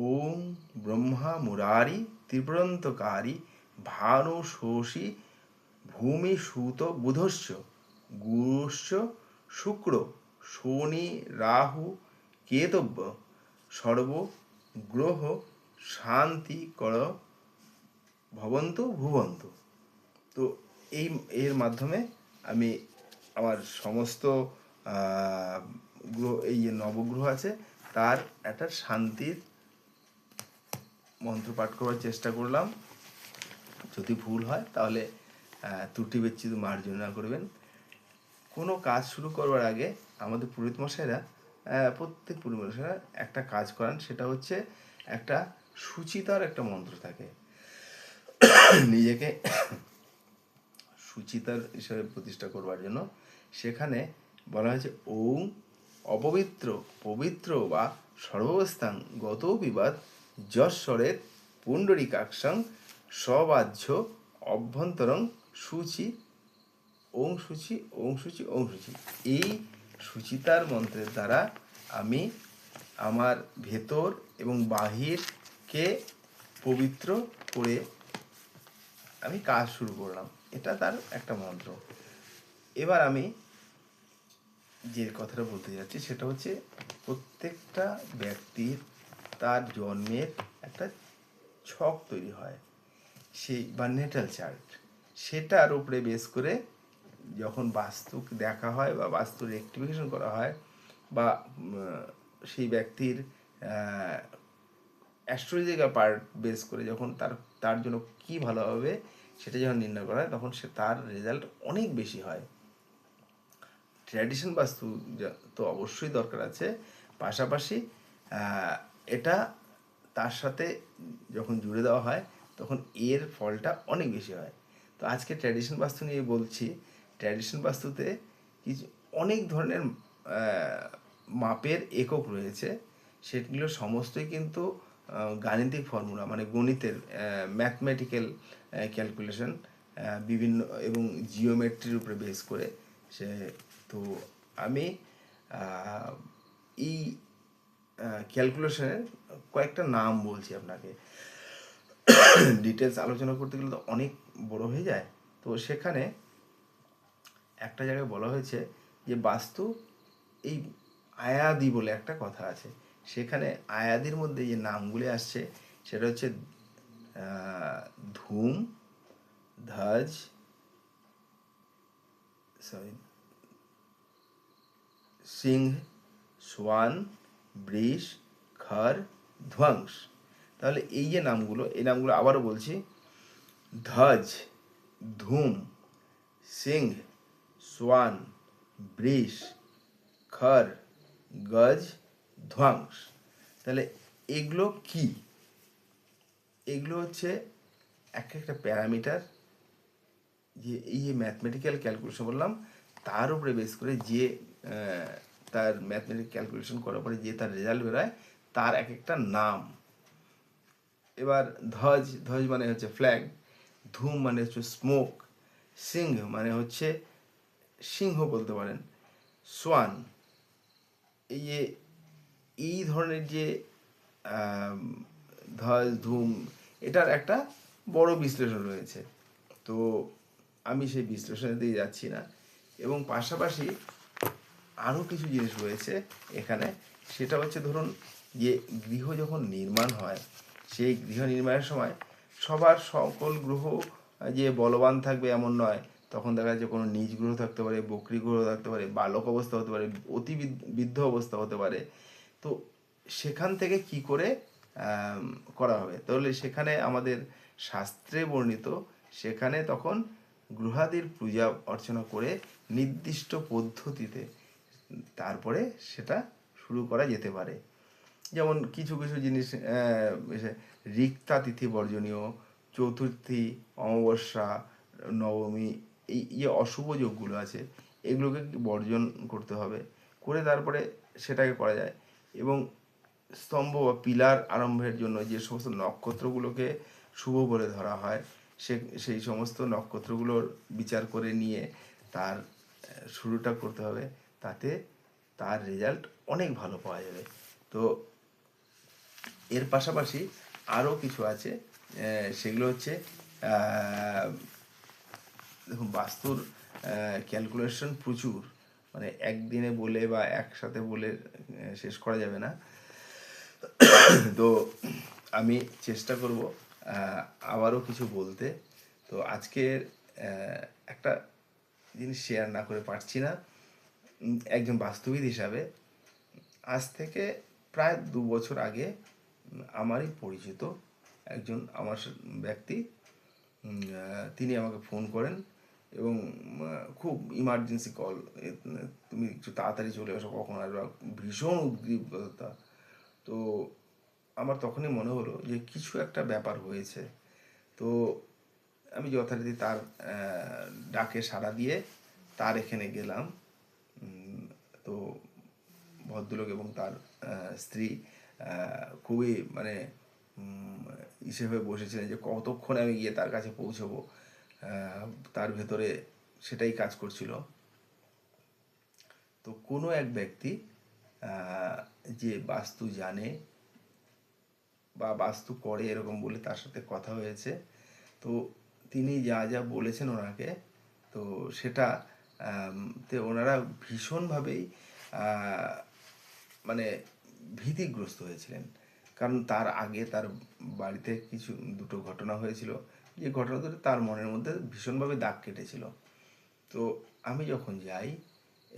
ওম ব্রহ্মা মুরারি ত্রিপুরন্তকারী ভানু শোষী ভূমি সুত বুধস্য গুরুশ্চ শুক্র শনি রাহু কেতব্য সর্ব গ্রহ শান্তি কর ভবন্তু ভুবন্তু। তো এর মাধ্যমে আমি আমার সমস্ত গ্রহ, এই যে নবগ্রহ আছে তার একটা শান্তির মন্ত্র পাঠ করার চেষ্টা করলাম। যদি ভুল হয় তাহলে ত্রুটি বিচ্ছুতি মার্জনা করবেন। কোনো কাজ শুরু করবার আগে আমাদের পুরোহিত মশাইরা, প্রত্যেক পুরোহিত মশাইরা একটা কাজ করান, সেটা হচ্ছে একটা সুচিতার একটা মন্ত্র থাকে। নিজেকে সুচিতার হিসাবে প্রতিষ্ঠা করবার জন্য সেখানে বলা হয়েছে ওম অপবিত্র পবিত্র বা সর্বাবস্থাং গত বিবাদ যশ্বরের পুণ্ডরিকাক্ষং সবাহ্য অভ্যন্তরং সূচি ওং সূচি ওং সূচি ওং সূচি। এই সুচিতার মন্ত্রের দ্বারা আমি আমার ভেতর এবং বাহিরকে পবিত্র করে আমি কাজ শুরু করলাম। এটা তার একটা মন্ত্র। এবার আমি যে কথাটা বলতে যাচ্ছি সেটা হচ্ছে প্রত্যেকটা ব্যক্তির তার জন্মের একটা ছক তৈরি হয়, সেই বা নেটাল চার্ট, সেটার উপরে বেস করে যখন বাস্তু দেখা হয় বা বাস্তুর রেক্টিফিকেশন করা হয় বা সেই ব্যক্তির অ্যাস্ট্রোলজিক্যাল পার্ট বেস করে যখন তার জন্য কী ভালো হবে সেটা যখন নির্ণয় করা হয়, তখন তার রেজাল্ট অনেক বেশি হয়। ট্র্যাডিশন বাস্তু তো অবশ্যই দরকার আছে, পাশাপাশি এটা তার সাথে যখন জুড়ে দেওয়া হয় তখন এর ফলটা অনেক বেশি হয়। তো আজকে ট্র্যাডিশন বাস্তু নিয়ে বলছি। ট্র্যাডিশন বাস্তুতে কিছু অনেক ধরনের মাপের একক রয়েছে, সেগুলো সমস্তই কিন্তু গাণিতিক ফর্মুলা, মানে গণিতের ম্যাথমেটিক্যাল ক্যালকুলেশন, বিভিন্ন এবং জিওমেট্রির উপরে বেস করে সে। তো আমি এই ক্যালকুলেশনের কয়েকটা নাম বলছি আপনাকে। ডিটেলস আলোচনা করতে গেলে তো অনেক বড় হয়ে যায়। তো সেখানে একটা জায়গায় বলা হয়েছে যে বাস্তু এই আয়াদি বলে একটা কথা আছে, সেখানে আয়াদির মধ্যে যে নামগুলি আসছে সেটা হচ্ছে ধূম, ধ্বজ, সিংহ, সোয়ান, বৃষ, খর, ধ্বংস। তাহলে এই যে নামগুলো, এই নামগুলো আবারও বলছি: ধ্বজ, ধূম, সিংহ, সোয়ান, বৃষ, খর, গজ, ধ্বংস। তাহলে এগুলো কি? এগুলো হচ্ছে একটা প্যারামিটার, যে এই যে ম্যাথমেটিক্যাল ক্যালকুলেশন বললাম তার উপরে বেস করে যে তার ম্যাথমেটিক্যাল ক্যালকুলেশন করার পরে যে তার রেজাল্ট বেরোয় তার এক একটা নাম। এবার ধ্বজ, ধ্বজ মানে হচ্ছে ফ্ল্যাগ, ধূম মানে হচ্ছে স্মোক, সিংহ মানে হচ্ছে সিংহ বলতে পারেন, সোয়ান, এই যে এই ধরনের যে ধ্বজ, ধূম, এটার একটা বড় বিশ্লেষণ রয়েছে। তো আমি সেই বিশ্লেষণে দিয়ে যাচ্ছি না। এবং পাশাপাশি আরও কিছু জিনিস রয়েছে এখানে, সেটা হচ্ছে ধরুন যে গৃহ যখন নির্মাণ হয়, সেই গৃহ নির্মাণের সময় সবার সকল গ্রহ যে বলবান থাকবে এমন নয়। তখন দেখা যাচ্ছে কোনো নিজ গ্রহ থাকতে পারে, বক্রী গ্রহ থাকতে পারে, বালক অবস্থা হতে পারে, অতি বৃদ্ধ অবস্থা হতে পারে। তো সেখান থেকে কি করে করা হবে? তাহলে সেখানে আমাদের শাস্ত্রে বর্ণিত, সেখানে তখন গ্রহাদির পূজা অর্চনা করে নির্দিষ্ট পদ্ধতিতে তারপরে সেটা শুরু করা যেতে পারে। যেমন কিছু কিছু জিনিস, রিক্তা তিথি বর্জনীয়, চতুর্থী, অমাবস্যা, নবমী, এই যে অশুভ যোগগুলো আছে এগুলোকে বর্জন করতে হবে, করে তারপরে সেটাকে করা যায়। এবং স্তম্ভ বা পিলার আরম্ভের জন্য যে সমস্ত নক্ষত্রগুলোকে শুভ বলে ধরা হয়, সেই সমস্ত নক্ষত্রগুলোর বিচার করে নিয়ে তার শুরুটা করতে হবে, তাতে তার রেজাল্ট অনেক ভালো পাওয়া যাবে। তো এর পাশাপাশি আরও কিছু আছে, সেগুলো হচ্ছে দেখুন বাস্তুর ক্যালকুলেশন প্রচুর, মানে একদিনে বলে বা একসাথে বলে শেষ করা যাবে না। তো আমি চেষ্টা করব আবারও কিছু বলতে। তো আজকের একটা জিনিস শেয়ার না করে পারছি না। একজন বাস্তুবিদ হিসাবে আজ থেকে প্রায় 2 বছর আগে আমারই পরিচিত একজন আমার ব্যক্তি, তিনি আমাকে ফোন করেন এবং খুব ইমার্জেন্সি কল, তুমি একটু তাড়াতাড়ি চলে আসো, কখন আসবে, ভীষণ উদ্গ্রীবতা। তো আমার তখনই মনে হলো যে কিছু একটা ব্যাপার হয়েছে। তো আমি যথারীতি তার ডাকে সাড়া দিয়ে তার এখানে গেলাম। তো ভদ্রলোক এবং তার স্ত্রী খুবই মানে ইসে হয়ে বসেছিলেন যে কতক্ষণে আমি গিয়ে তার কাছে পৌঁছবো। তার ভেতরে সেটাই কাজ করছিল। তো কোনো এক ব্যক্তি যে বাস্তু জানে বা বাস্তু করে এরকম বলে তার সাথে কথা হয়েছে। তো তিনি যা যা বলেছেন ওনাকে, তো সেটা তে ওনারা ভীষণভাবেই মানে ভীতিগ্রস্ত হয়েছিলেন। কারণ তার আগে তার বাড়িতে কিছু দুটো ঘটনা হয়েছিল, যে ঘটনা দুটো তার মনের মধ্যে ভীষণভাবে দাগ কেটেছিল। তো আমি যখন যাই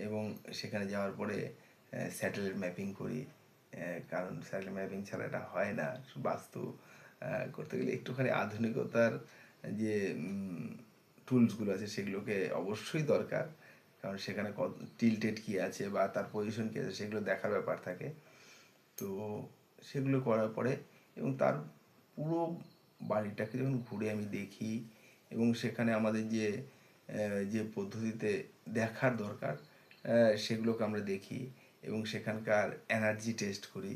এবং সেখানে যাওয়ার পরে স্যাটেলাইট ম্যাপিং করি, কারণ স্যাটেলাইট ম্যাপিং ছাড়া এটা হয় না। বাস্তু করতে গেলে একটুখানি আধুনিকতার যে টুলসগুলো আছে সেগুলোকে অবশ্যই দরকার, কারণ সেখানে কত টিল্টেড কী আছে বা তার পজিশন কী আছে সেগুলো দেখার ব্যাপার থাকে। তো সেগুলো করার পরে এবং তার পুরো বাড়িটাকে যখন ঘুরে আমি দেখি এবং সেখানে আমাদের যে যে পদ্ধতিতে দেখার দরকার সেগুলোকে আমরা দেখি এবং সেখানকার এনার্জি টেস্ট করি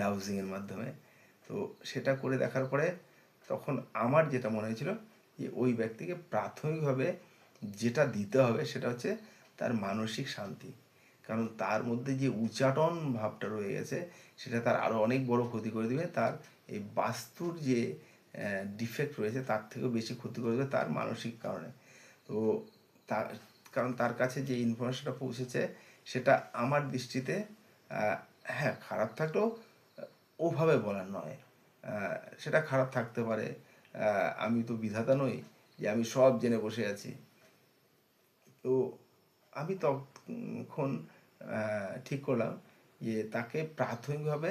ডাউজিংয়ের মাধ্যমে। তো সেটা করে দেখার পরে তখন আমার যেটা মনে হয়েছিল যে ওই ব্যক্তিকে প্রাথমিকভাবে যেটা দিতে হবে সেটা হচ্ছে তার মানসিক শান্তি। কারণ তার মধ্যে যে উচাটন ভাবটা রয়ে গেছে সেটা তার আরও অনেক বড় ক্ষতি করে দেবে। তার এই বাস্তুর যে ডিফেক্ট রয়েছে তার থেকেও বেশি ক্ষতি করে দেবে তার মানসিক কারণে। তো তার কারণ তার কাছে যে ইনফরমেশনটা পৌঁছেছে সেটা আমার দৃষ্টিতে হ্যাঁ খারাপ থাকলেও ওভাবে বলার নয়। সেটা খারাপ থাকতে পারে, আমি তো বিধাতা নই যে আমি সব জেনে বসে আছি। তো আমি তখন ঠিক করলাম যে তাকে প্রাথমিকভাবে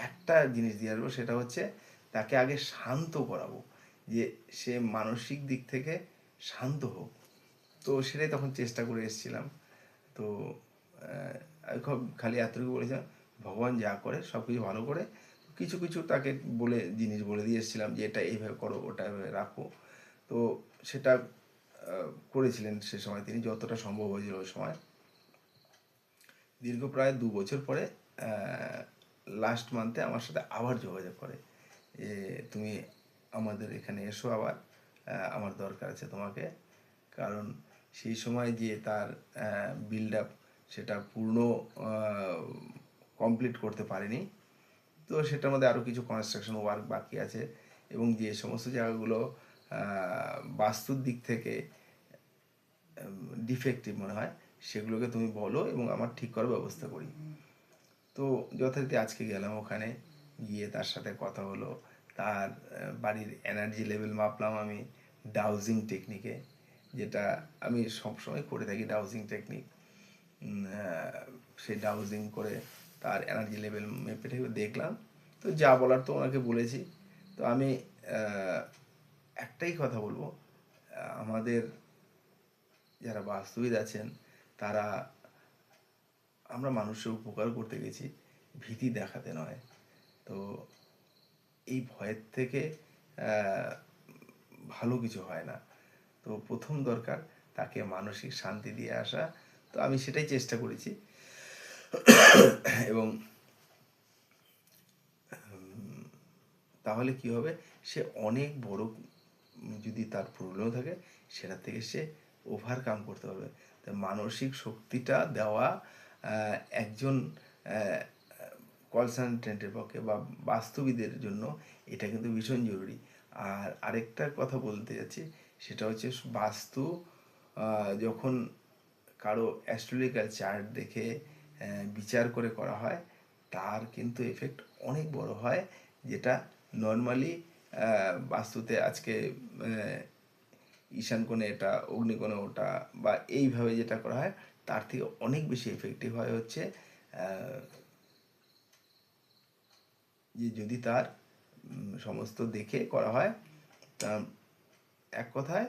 একটা জিনিস দিয়ে আসবো, সেটা হচ্ছে তাকে আগে শান্ত করাবো, যে সে মানসিক দিক থেকে শান্ত হোক। তো সেটাই তখন চেষ্টা করে এসেছিলাম। তো আমি খালি এতটুকু বলেছিলাম ভগবান যা করে সব কিছু ভালো করে। কিছু কিছু তাকে বলে জিনিস বলে দিয়ে এসেছিলাম যে এটা এইভাবে করো, ওটা এভাবে রাখো। তো সেটা করেছিলেন সে সময় তিনি যতটা সম্ভব হয়েছিল ওই সময়। দীর্ঘ প্রায় 2 বছর পরে লাস্ট মান্থে আমার সাথে আবার যোগাযোগ করে যে তুমি আমাদের এখানে এসো আবার, আমার দরকার আছে তোমাকে। কারণ সেই সময় যে তার বিল্ড আপ সেটা পূর্ণ কমপ্লিট করতে পারেনি। তো সেটার মধ্যে আরও কিছু কনস্ট্রাকশন ওয়ার্ক বাকি আছে এবং যে সমস্ত জায়গাগুলো বাস্তুর দিক থেকে ডিফেক্টিভ মনে হয় সেগুলোকে তুমি বলো এবং আমার ঠিক করার ব্যবস্থা করি। তো যথারীতি আজকে গেলাম ওখানে, গিয়ে তার সাথে কথা হলো। তার বাড়ির এনার্জি লেভেল মাপলাম আমি ডাউজিং টেকনিকে, যেটা আমি সবসময় করে থাকি ডাউজিং টেকনিক। সেই ডাউজিং করে তার এনার্জি লেভেল মেপে টেপে দেখলাম। তো যা বলার তো ওনাকে বলেছি। তো আমি একটাই কথা বলবো, আমাদের যারা বাস্তুবিদ আছেন তারা, আমরা মানুষের উপকার করতে গেছি, ভীতি দেখাতে নয়। তো এই ভয়ের থেকে ভালো কিছু হয় না। তো প্রথম দরকার তাকে মানসিক শান্তি দিয়ে আসা। তো আমি সেটাই চেষ্টা করেছি এবং তাহলে কি হবে, সে অনেক বড় যদি তার প্রবলেম থাকে সেটা থেকে সে ওভারকাম করতে পারবে। তাই মানসিক শক্তিটা দেওয়া একজন কনসালটেন্টের পক্ষে বা বাস্তুবিদের জন্য এটা কিন্তু ভীষণ জরুরি। আর আরেকটা কথা বলতে যাচ্ছি, সেটা হচ্ছে বাস্তু যখন কারো অ্যাস্ট্রোলজিক্যাল চার্ট দেখে বিচার করে করা হয়, তার কিন্তু এফেক্ট অনেক বড় হয়, যেটা নর্মালি বাস্তুতে আজকে ঈশান কোণে এটা, অগ্নিকোণে ওটা, বা এইভাবে যেটা করা হয় তার থেকে অনেক বেশি এফেক্টিভ হয় হচ্ছে যে যদি তার সমস্ত দেখে করা হয়, তা এক কথায়